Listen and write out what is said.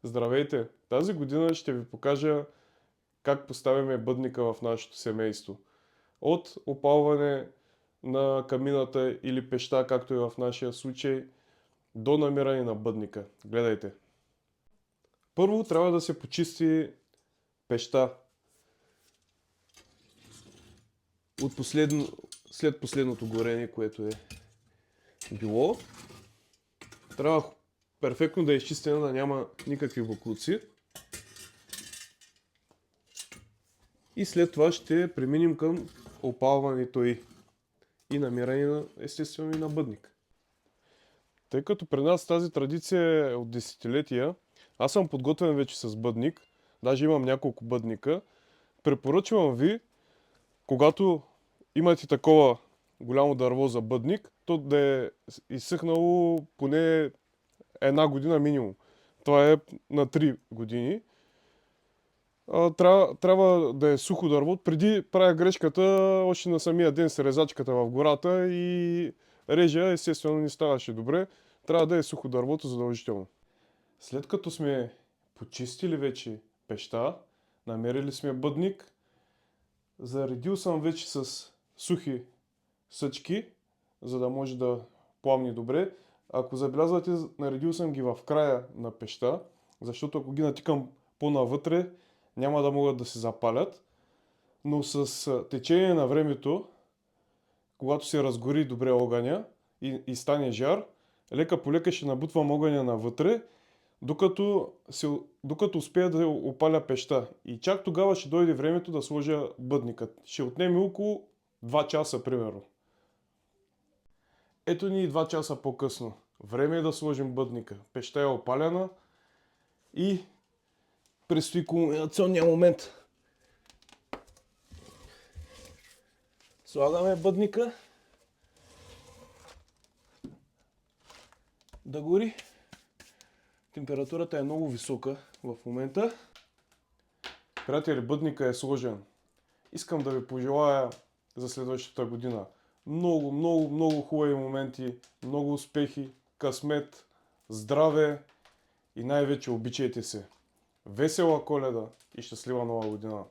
Здравейте! Тази година ще ви покажа как поставяме бъдника в нашето семейство. От опалване на камината или пеща, както е в нашия случай, до намиране на бъдника. Гледайте! Първо трябва да се почисти пеща след последното горение, което е било. Трябва перфектно да е изчистена, да няма никакви буклуци. И след това ще преминем към опалването и намиране естествено и на бъдник. Тъй като при нас тази традиция е от десетилетия, аз съм подготвен вече с бъдник, даже имам няколко бъдника. Препоръчвам ви, когато имате такова голямо дърво за бъдник, то да е изсъхнало поне една година минимум. Това е на 3 години. Трябва да е сухо дърво. Преди правя грешката, още на самия ден с резачката в гората и режа, естествено не ставаше добре. Трябва да е сухо дървото задължително. След като сме почистили вече пеща, намерили сме бъдник, заредил съм вече с сухи съчки, за да може да пламни добре. Ако забелязвате, наредил съм ги в края на пеща, защото ако ги натикам по-навътре, няма да могат да се запалят. Но с течение на времето, когато се разгори добре огъня и стане жар, лека по лека ще набутвам огъня навътре, докато успея да опаля пеща. И чак тогава ще дойде времето да сложа бъдникът. Ще отнеме около 2 часа, примерно. Ето ни и 2 часа по-късно. Време е да сложим бъдника. Пеща е опаляна и предстои кулминационния момент. Слагаме бъдника да гори. Температурата е много висока в момента. Приятели, бъдника е сложен. Искам да ви пожелая за следващата година много, много, много хубави моменти, много успехи, късмет, здраве и най-вече обичайте се. Весела Коледа и щастлива Нова година!